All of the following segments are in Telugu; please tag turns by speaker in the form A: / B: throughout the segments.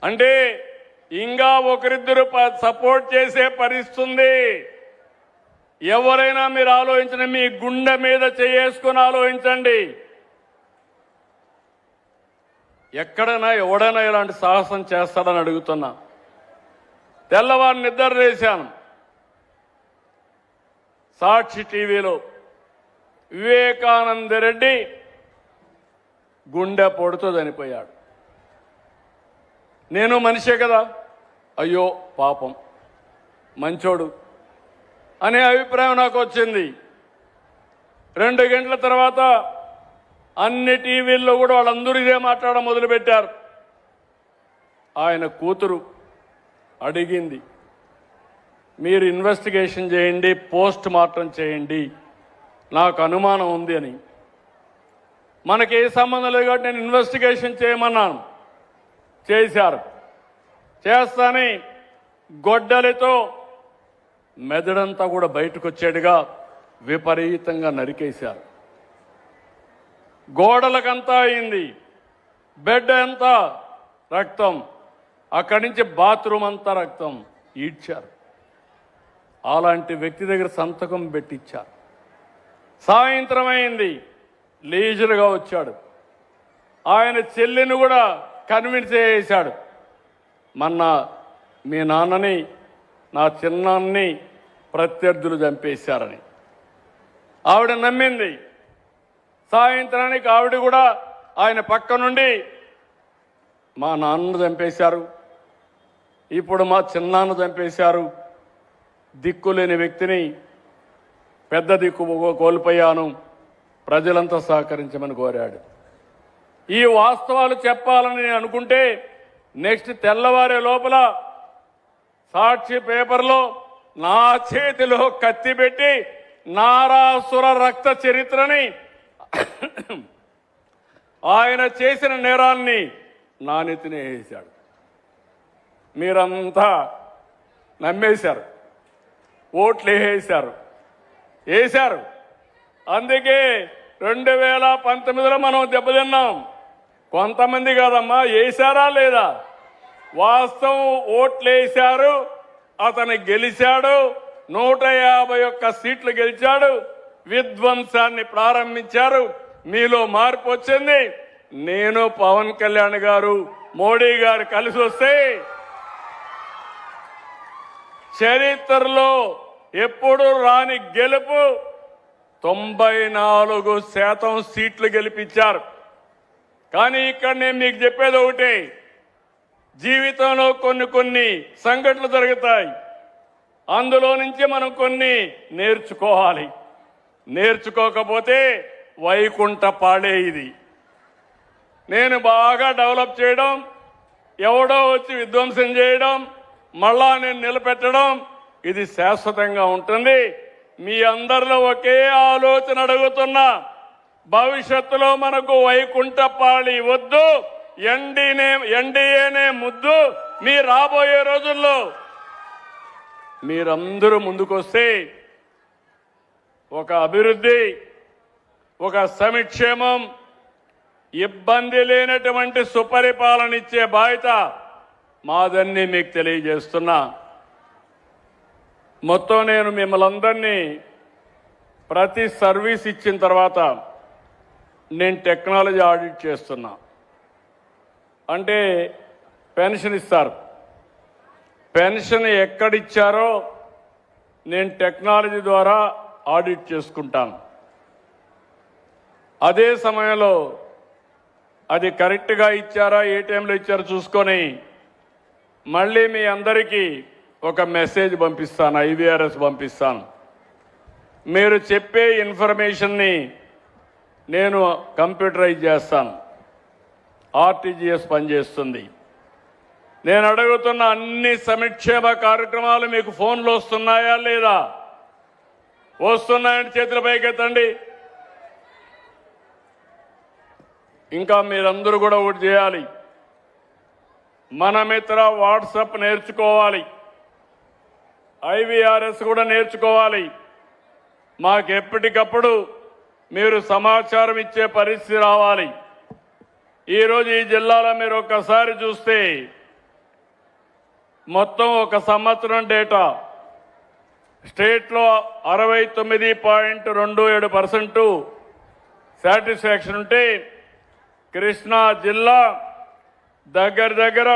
A: అంటే ఇంకా ఒకరిద్దరు సపోర్ట్ చేసే పరిస్థితి ఉంది. ఎవరైనా మీరు ఆలోచించండి, మీ గుండె మీద చేసుకొని ఆలోచించండి. ఎక్కడైనా ఎవడైనా ఇలాంటి సాహసం చేస్తాడని అడుగుతున్నా. తెల్లవారు నిద్ర లేశాను, సాక్షి టీవీలో వివేకానంద రెడ్డి గుండె పొడుతో చనిపోయాడు. నేను మనిషే కదా, అయ్యో పాపం మంచోడు అనే అభిప్రాయం నాకు వచ్చింది. 2 గంటల తర్వాత అన్ని టీవీల్లో కూడా వాళ్ళందరూ ఇదే మాట్లాడడం మొదలుపెట్టారు. ఆయన కూతురు అడిగింది, మీరు ఇన్వెస్టిగేషన్ చేయండి, పోస్ట్ మార్టం చేయండి, నాకు అనుమానం ఉంది అని. మనకి ఏ సంబంధం లేదు కాబట్టి నేను ఇన్వెస్టిగేషన్ చేయమన్నాను. చేశారు. చేస్తానే గొడ్డలితో మెదడంతా కూడా బయటకు వచ్చేట్టుగా విపరీతంగా నరికేశారు. గోడలకంతా అయింది, బెడ్ అంతా రక్తం, అక్కడి నుంచి బాత్రూమ్ అంతా రక్తం ఈడ్చారు. అలాంటి వ్యక్తి దగ్గర సంతకం పెట్టించారు. సాయంత్రం అయింది, లీజర్గా వచ్చాడు. ఆయన చెల్లిని కూడా కన్విన్స్ చేశాడు, మొన్న మీ నాన్నని నా చిన్నాన్ని ప్రత్యర్థులు చంపేశారని. ఆవిడ నమ్మింది. సాయంత్రానికి ఆవిడ కూడా ఆయన పక్క నుండి మా నాన్నను చంపేశారు, ఇప్పుడు మా చిన్నాన్న చంపేశారు, దిక్కులేని వ్యక్తిని పెద్ద దిక్కు కోల్పోయాను, ప్రజలంతా సహకరించమని కోరాడు. ఈ వాస్తవాలు చెప్పాలని నేను అనుకుంటే నెక్స్ట్ తెల్లవారే లోపల సాక్షి పేపర్లో నా చేతిలో కత్తి పెట్టి నారాసుర రక్త చరిత్రని ఆయన చేసిన నేరాన్ని నా నెత్తిన వేశాడు. మీరంతా నమ్మేశారు, ఓట్లు వేశారు. అందుకే 2019లో మనం దెబ్బతిన్నాం. కొంతమంది కాదమ్మా, వేశారా లేదా? వాస్తవం ఓట్లేశారు, అతను గెలిచాడు, 151 సీట్లు గెలిచాడు, విధ్వంసాన్ని ప్రారంభించారు. మీలో మార్పు వచ్చింది. నేను పవన్ కళ్యాణ్ గారు మోడీ గారు కలిసి వస్తే చరిత్రలో ఎప్పుడు రాని గెలుపు, 94% సీట్లు గెలిపించారు. కానీ ఇక్కడ నేను మీకు చెప్పేది ఒకటే, జీవితంలో కొన్ని సంఘటనలు జరుగుతాయి, అందులో నుంచి మనం కొన్ని నేర్చుకోవాలి. నేర్చుకోకపోతే వైకుంఠ పాడే ఇది. నేను బాగా డెవలప్ చేయడం, ఎవడో వచ్చి విధ్వంసం చేయడం, మళ్ళా నేను నిలబెట్టడం, ఇది శాశ్వతంగా ఉంటుంది. మీ అందరిలో ఒకే ఆలోచన అడుగుతున్నా, భవిష్యత్తులో మనకు వైకుంఠపాళి వద్దు, ఎన్డీఏనే ముద్దు. మీ రాబోయే రోజుల్లో మీరందరూ ముందుకొస్తే ఒక అభివృద్ధి, ఒక సంక్షేమం, ఇబ్బంది లేనటువంటి సుపరిపాలన ఇచ్చే బాధ్యత మాదన్నీ మీకు తెలియజేస్తున్నా. మొత్తం నేను మిమ్మల్ని అందరినీ ప్రతి సర్వీస్ ఇచ్చిన తర్వాత నేను టెక్నాలజీ ఆడిట్ చేస్తున్నా. అంటే పెన్షన్ ఇస్తారు, పెన్షన్ ఎక్కడిచ్చారో నేను టెక్నాలజీ ద్వారా ఆడిట్ చేసుకుంటాను. అదే సమయంలో అది కరెక్ట్గా ఇచ్చారా, ఏ టైంలో ఇచ్చారో చూసుకొని మళ్ళీ మీ అందరికీ ఒక మెసేజ్ పంపిస్తాను, IVRS పంపిస్తాను. మీరు చెప్పే ఇన్ఫర్మేషన్ని నేను కంప్యూటరైజ్ చేస్తాను, RTGS పనిచేస్తుంది. నేను అడుగుతున్న అన్ని సంక్షేమ కార్యక్రమాలు మీకు ఫోన్లో వస్తున్నాయా లేదా? వస్తున్నాయని చేతుల పైకెత్తండి. ఇంకా మీరందరూ కూడా ఒకటి చేయాలి, మన మిత్ర వాట్సాప్ నేర్చుకోవాలి, IVRS కూడా నేర్చుకోవాలి. మాకు ఎప్పటికప్పుడు మీరు సమాచారం ఇచ్చే పరిస్థితి రావాలి. ఈరోజు ఈ జిల్లాలో మీరు ఒక్కసారి చూస్తే మొత్తం ఒక సంవత్సరం డేటా స్టేట్లో 69.27% సాటిస్ఫాక్షన్ ఉంటే కృష్ణా జిల్లా దగ్గర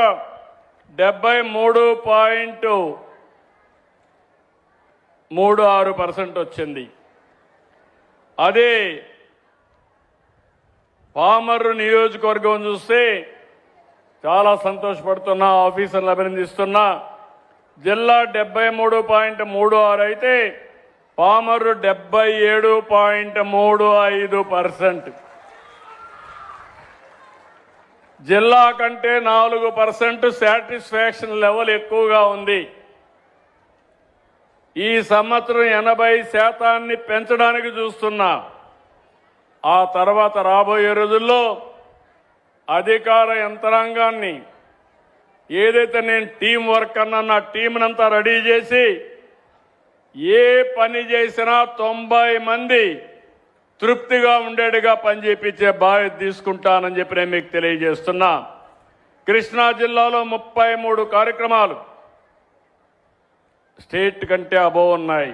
A: 73.36% వచ్చింది. అదే పామర్రు నియోజకవర్గం చూస్తే చాలా సంతోషపడుతున్నా, ఆఫీసర్లు అభినందిస్తున్నా. జిల్లా 73.36 అయితే పామర్రు 77.35%. జిల్లా కంటే 4% సాటిస్ఫాక్షన్ లెవెల్ ఎక్కువగా ఉంది. ఈ సంవత్సరం 80% పెంచడానికి చూస్తున్నా. ఆ తర్వాత రాబోయే రోజుల్లో అధికార యంత్రాంగాన్ని ఏదైతే నేను టీం వర్క్ అన్నా నా టీంనంతా రెడీ చేసి ఏ పని చేసినా 90 మంది తృప్తిగా ఉండేట్టుగా పనిచేయించే బాధ్యత తీసుకుంటానని చెప్పి నేను మీకు తెలియజేస్తున్నా. కృష్ణా జిల్లాలో 33 కార్యక్రమాలు స్టేట్ కంటే అబోవ్ ఉన్నాయి.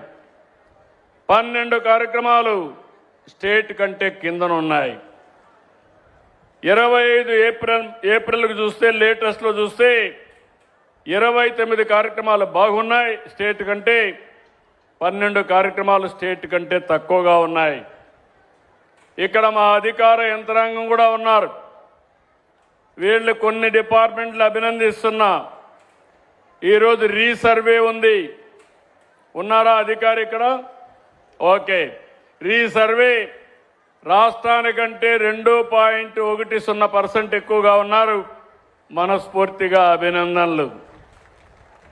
A: 12 కార్యక్రమాలు స్టేట్ కంటే కిందన ఉన్నాయి. 25 ఏప్రిల్కి చూస్తే లేటెస్ట్లో చూస్తే 29 కార్యక్రమాలు బాగున్నాయి స్టేట్ కంటే. 12 కార్యక్రమాలు స్టేట్ కంటే తక్కువగా ఉన్నాయి. ఇక్కడ మా అధికార యంత్రాంగం కూడా ఉన్నారు. వీళ్ళు కొన్ని డిపార్ట్మెంట్లు అభినందిస్తున్నా. ఈరోజు రీసర్వే ఉంది. ఉన్నారా అధికారి ఇక్కడ? ఓకే. రీసర్వే రాష్ట్రానికంటే 2.10% ఎక్కువగా ఉన్నారు. మనస్ఫూర్తిగా అభినందనలు.